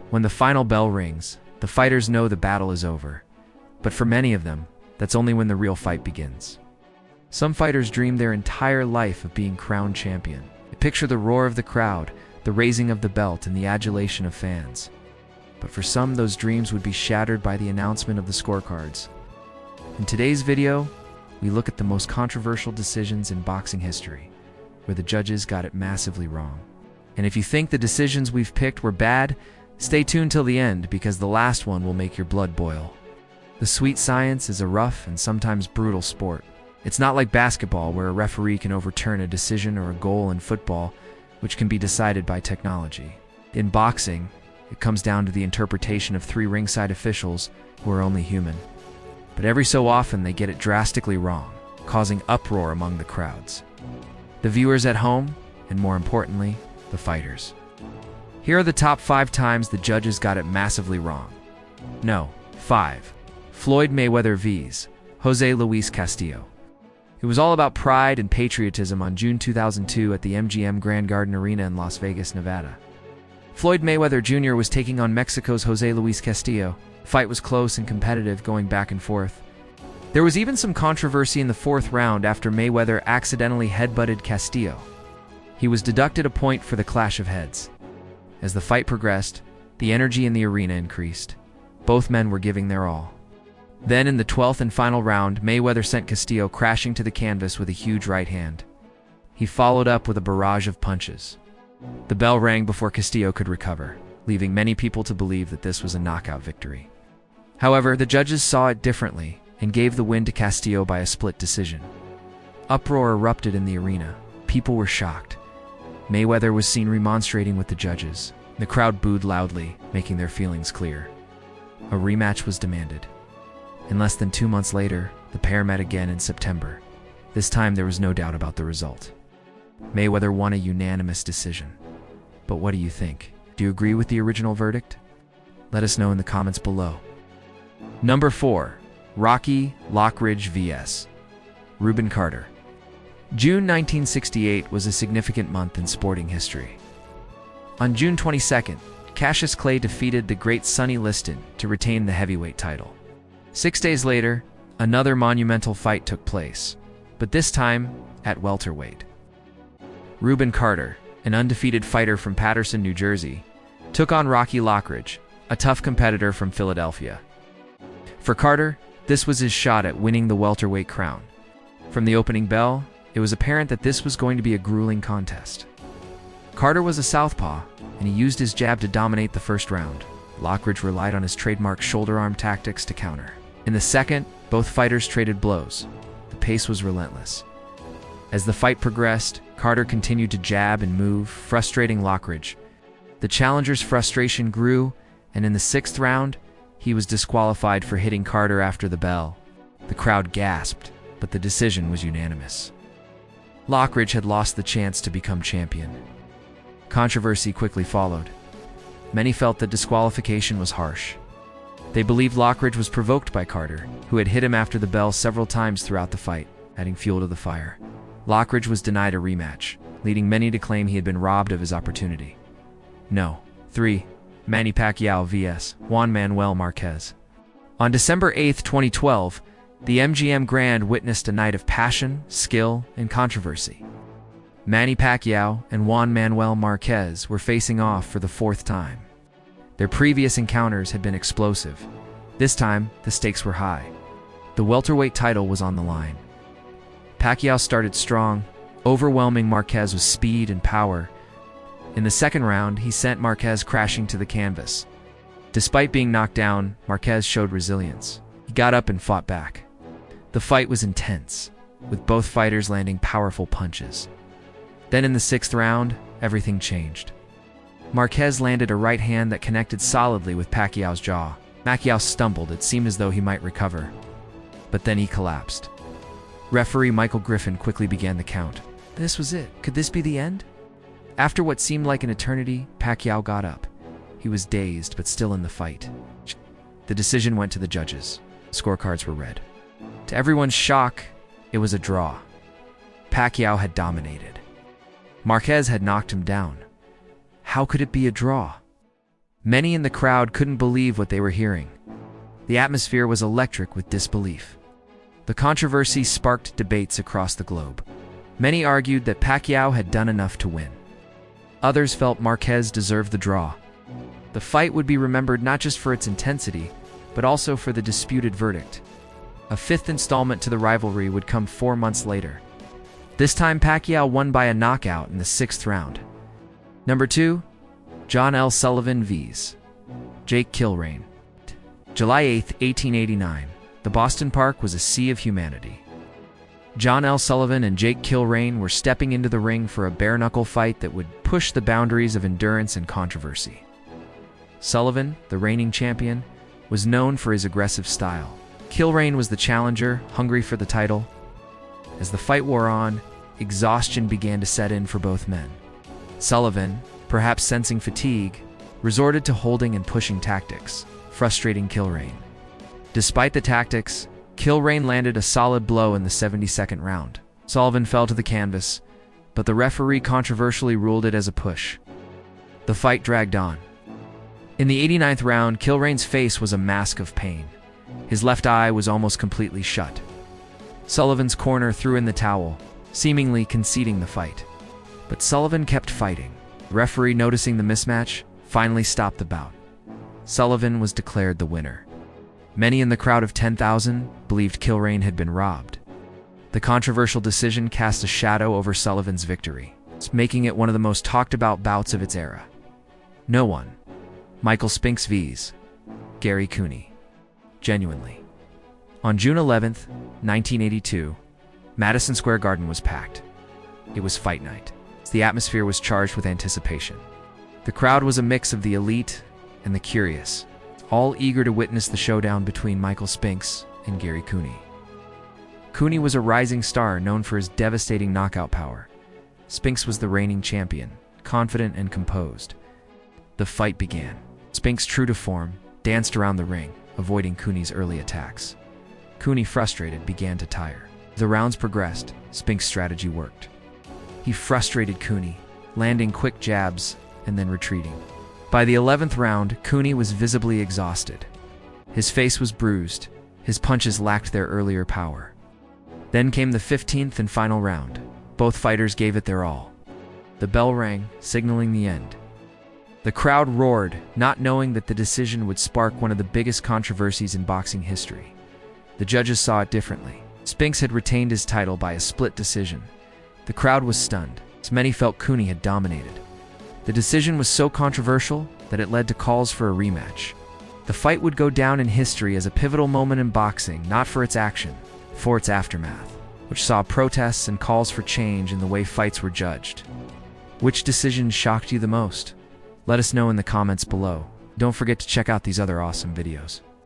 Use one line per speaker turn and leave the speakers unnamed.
When the final bell rings, the fighters know the battle is over. But for many of them, that's only when the real fight begins. Some fighters dream their entire life of being crowned champion. They picture the roar of the crowd, the raising of the belt, and the adulation of fans. But for some, those dreams would be shattered by the announcement of the scorecards. In today's video, we look at the most controversial decisions in boxing history, where the judges got it massively wrong. And if you think the decisions we've picked were bad, stay tuned till the end, because the last one will make your blood boil. The sweet science is a rough and sometimes brutal sport. It's not like basketball, where a referee can overturn a decision, or a goal in football, which can be decided by technology. In boxing, it comes down to the interpretation of 3 ringside officials who are only human. But every so often they get it drastically wrong, causing uproar among the crowds, the viewers at home, and more importantly, the fighters. Here are the top 5 times the judges got it massively wrong. No, 5. Floyd Mayweather vs. Jose Luis Castillo. It was all about pride and patriotism on June 2002 at the MGM Grand Garden Arena in Las Vegas, Nevada. Floyd Mayweather Jr. was taking on Mexico's Jose Luis Castillo. The fight was close and competitive, going back and forth. There was even some controversy in the 4th round after Mayweather accidentally headbutted Castillo. He was deducted a point for the clash of heads. As the fight progressed, the energy in the arena increased. Both men were giving their all. Then in the 12th and final round, Mayweather sent Castillo crashing to the canvas with a huge right hand. He followed up with a barrage of punches. The bell rang before Castillo could recover, leaving many people to believe that this was a knockout victory. However, the judges saw it differently and gave the win to Castillo by a split decision. Uproar erupted in the arena. People were shocked. Mayweather was seen remonstrating with the judges. The crowd booed loudly, making their feelings clear. A rematch was demanded. And less than 2 months later, the pair met again in September. This time there was no doubt about the result. Mayweather won a unanimous decision. But what do you think? Do you agree with the original verdict? Let us know in the comments below. Number 4. Rocky Lockridge vs. Rubin Carter. June 1968 was a significant month in sporting history. On June 22nd, Cassius Clay defeated the great Sonny Liston to retain the heavyweight title. 6 days later, another monumental fight took place, but this time at welterweight. Rubin Carter, an undefeated fighter from Paterson, New Jersey, took on Rocky Lockridge, a tough competitor from Philadelphia. For Carter, this was his shot at winning the welterweight crown. From the opening bell, it was apparent that this was going to be a grueling contest. Carter was a southpaw, and he used his jab to dominate the first round. Lockridge relied on his trademark shoulder-arm tactics to counter. In the second, both fighters traded blows. The pace was relentless. As the fight progressed, Carter continued to jab and move, frustrating Lockridge. The challenger's frustration grew, and in the 6th round, he was disqualified for hitting Carter after the bell. The crowd gasped, but the decision was unanimous. Lockridge had lost the chance to become champion. Controversy quickly followed. Many felt that disqualification was harsh. They believed Lockridge was provoked by Carter, who had hit him after the bell several times throughout the fight, adding fuel to the fire. Lockridge was denied a rematch, leading many to claim he had been robbed of his opportunity. No. 3. Manny Pacquiao vs. Juan Manuel Marquez. On December 8, 2012, the MGM Grand witnessed a night of passion, skill, and controversy. Manny Pacquiao and Juan Manuel Marquez were facing off for the 4th time. Their previous encounters had been explosive. This time, the stakes were high. The welterweight title was on the line. Pacquiao started strong, overwhelming Marquez with speed and power. In the 2nd round, he sent Marquez crashing to the canvas. Despite being knocked down, Marquez showed resilience. He got up and fought back. The fight was intense, with both fighters landing powerful punches. Then in the 6th round, everything changed. Marquez landed a right hand that connected solidly with Pacquiao's jaw. Pacquiao stumbled. It seemed as though he might recover. But then he collapsed. Referee Michael Griffin quickly began the count. This was it. Could this be the end? After what seemed like an eternity, Pacquiao got up. He was dazed, but still in the fight. The decision went to the judges. Scorecards were read. To everyone's shock, it was a draw. Pacquiao had dominated. Marquez had knocked him down. How could it be a draw? Many in the crowd couldn't believe what they were hearing. The atmosphere was electric with disbelief. The controversy sparked debates across the globe. Many argued that Pacquiao had done enough to win. Others felt Marquez deserved the draw. The fight would be remembered not just for its intensity, but also for the disputed verdict. A fifth installment to the rivalry would come 4 months later. This time Pacquiao won by a knockout in the 6th round. Number 2. John L. Sullivan vs. Jake Kilrain. July 8, 1889. The Boston Park was a sea of humanity. John L. Sullivan and Jake Kilrain were stepping into the ring for a bare-knuckle fight that would push the boundaries of endurance and controversy. Sullivan, the reigning champion, was known for his aggressive style. Kilrain was the challenger, hungry for the title. As the fight wore on, exhaustion began to set in for both men. Sullivan, perhaps sensing fatigue, resorted to holding and pushing tactics, frustrating Kilrain. Despite the tactics, Kilrain landed a solid blow in the 72nd round. Sullivan fell to the canvas, but the referee controversially ruled it as a push. The fight dragged on. In the 89th round, Kilrain's face was a mask of pain. His left eye was almost completely shut. Sullivan's corner threw in the towel, seemingly conceding the fight. But Sullivan kept fighting. The referee, noticing the mismatch, finally stopped the bout. Sullivan was declared the winner. Many in the crowd of 10,000 believed Kilrain had been robbed. The controversial decision cast a shadow over Sullivan's victory, making it one of the most talked about bouts of its era. No one. Michael Spinks vs. Gary Cooney. Genuinely. On June 11, 1982, Madison Square Garden was packed. It was fight night. The atmosphere was charged with anticipation. The crowd was a mix of the elite and the curious, all eager to witness the showdown between Michael Spinks and Gary Cooney. Cooney was a rising star known for his devastating knockout power. Spinks was the reigning champion, confident and composed. The fight began. Spinks, true to form, danced around the ring, avoiding Cooney's early attacks. Cooney, frustrated, began to tire. As the rounds progressed, Spinks' strategy worked. He frustrated Cooney, landing quick jabs and then retreating. By the 11th round, Cooney was visibly exhausted. His face was bruised. His punches lacked their earlier power. Then came the 15th and final round. Both fighters gave it their all. The bell rang, signaling the end. The crowd roared, not knowing that the decision would spark one of the biggest controversies in boxing history. The judges saw it differently. Spinks had retained his title by a split decision. The crowd was stunned, as many felt Cooney had dominated. The decision was so controversial that it led to calls for a rematch. The fight would go down in history as a pivotal moment in boxing, not for its action, for its aftermath, which saw protests and calls for change in the way fights were judged. Which decision shocked you the most? Let us know in the comments below. Don't forget to check out these other awesome videos.